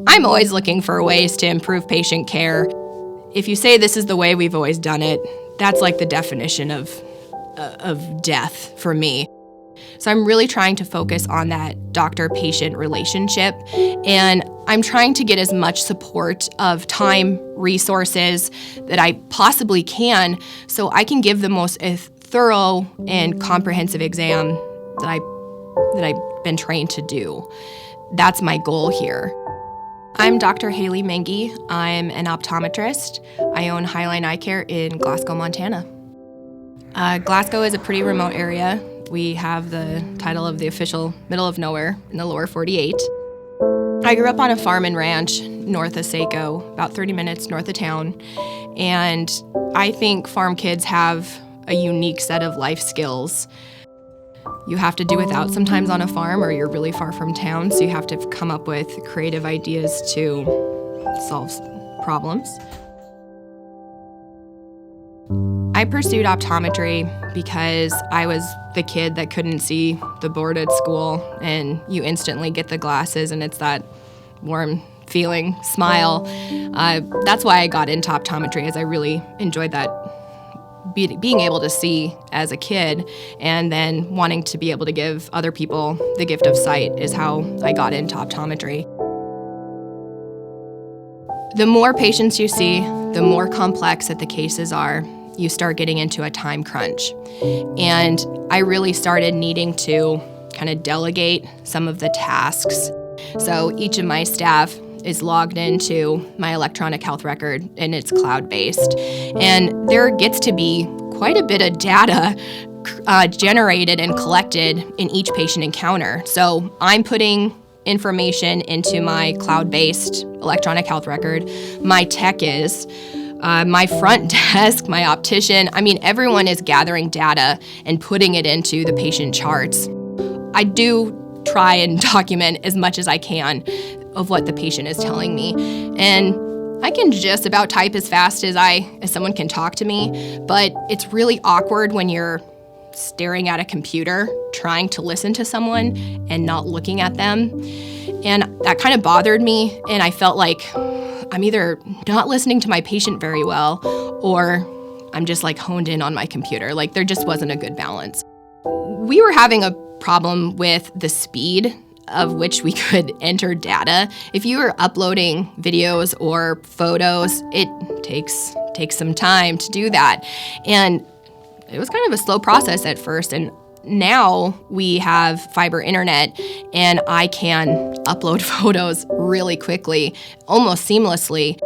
I'm always looking for ways to improve patient care. If you say this is the way we've always done it, that's like the definition of death for me. So I'm really trying to focus on that doctor-patient relationship, and I'm trying to get as much support of time, resources that I possibly can so I can give the most thorough and comprehensive exam that I've been trained to do. That's my goal here. I'm Dr. Haley Menge. I'm an optometrist. I own Highline Eye Care in Glasgow, Montana. Glasgow is a pretty remote area. We have the title of the official middle of nowhere in the lower 48. I grew up on a farm and ranch north of Saco, about 30 minutes north of town. And I think farm kids have a unique set of life skills. You have to do without sometimes on a farm, or you're really far from town, so you have to come up with creative ideas to solve problems. I pursued optometry because I was the kid that couldn't see the board at school, and you instantly get the glasses and it's that warm feeling smile. That's why I got into optometry, as I really enjoyed that being able to see as a kid, and then wanting to be able to give other people the gift of sight is how I got into optometry. The more patients you see, the more complex that the cases are, you start getting into a time crunch. And I really started needing to kind of delegate some of the tasks. So each of my staff is logged into my electronic health record, and it's cloud-based. And there gets to be quite a bit of data generated and collected in each patient encounter. So I'm putting information into my cloud-based electronic health record. My tech is, my front desk, my optician, everyone is gathering data and putting it into the patient charts. I do try and document as much as I can of what the patient is telling me. And I can just about type as fast as someone can talk to me, but it's really awkward when you're staring at a computer, trying to listen to someone and not looking at them. And that kind of bothered me, and I felt like I'm either not listening to my patient very well, or I'm just honed in on my computer. There just wasn't a good balance. We were having a problem with the speed of which we could enter data. If you were uploading videos or photos, it takes some time to do that. And it was kind of a slow process at first, and now we have fiber internet, and I can upload photos really quickly, almost seamlessly.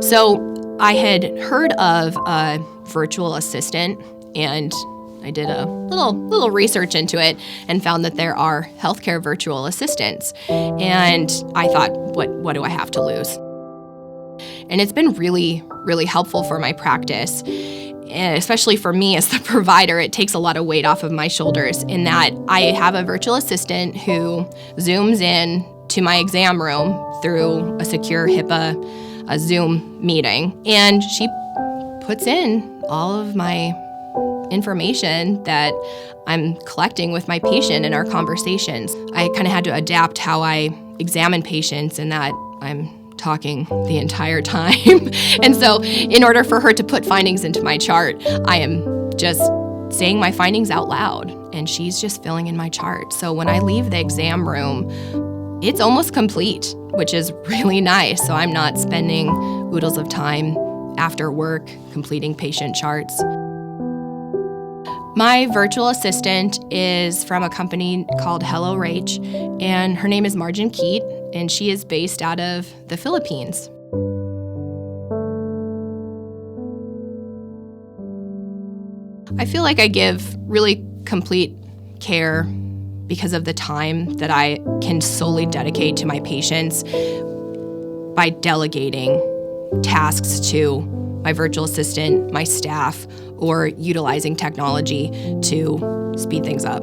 So I had heard of a virtual assistant, and I did a little research into it and found that there are healthcare virtual assistants. And I thought, what do I have to lose? And it's been really, really helpful for my practice. And especially for me as the provider, it takes a lot of weight off of my shoulders in that I have a virtual assistant who zooms in to my exam room through a secure HIPAA, a Zoom meeting. And she puts in all of my information that I'm collecting with my patient in our conversations. I kind of had to adapt how I examine patients in that I'm talking the entire time. And so in order for her to put findings into my chart, I am just saying my findings out loud, and she's just filling in my chart. So when I leave the exam room, it's almost complete, which is really nice. So I'm not spending oodles of time after work completing patient charts. My virtual assistant is from a company called Hello Rach, and her name is Margin Keat, and she is based out of the Philippines. I feel like I give really complete care because of the time that I can solely dedicate to my patients by delegating tasks to my virtual assistant, my staff, or utilizing technology to speed things up.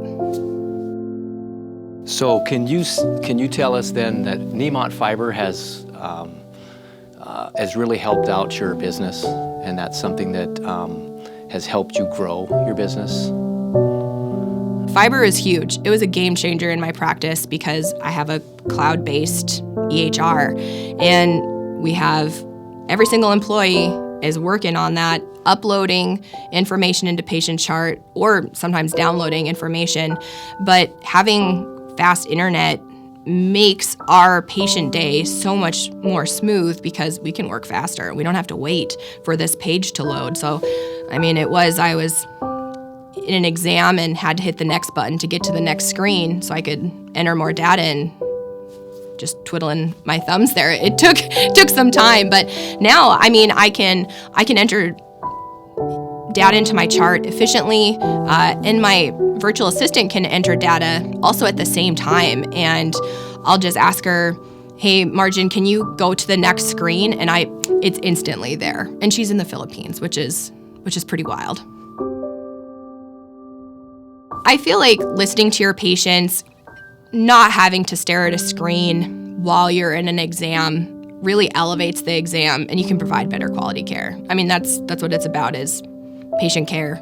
So can you tell us then that Nemont Fiber has really helped out your business, and that's something that has helped you grow your business? Fiber is huge. It was a game changer in my practice because I have a cloud-based EHR, and we have every single employee is working on that, uploading information into patient chart or sometimes downloading information. But having fast internet makes our patient day so much more smooth because we can work faster. We don't have to wait for this page to load. So, I was in an exam and had to hit the next button to get to the next screen so I could enter more data, and just twiddling my thumbs there. It took some time, but now, I can enter data into my chart efficiently, and my virtual assistant can enter data also at the same time. And I'll just ask her, "Hey, Margin, can you go to the next screen?" And it's instantly there. And she's in the Philippines, which is pretty wild. I feel like listening to your patients, not having to stare at a screen while you're in an exam, really elevates the exam, and you can provide better quality care. That's what it's about, is patient care.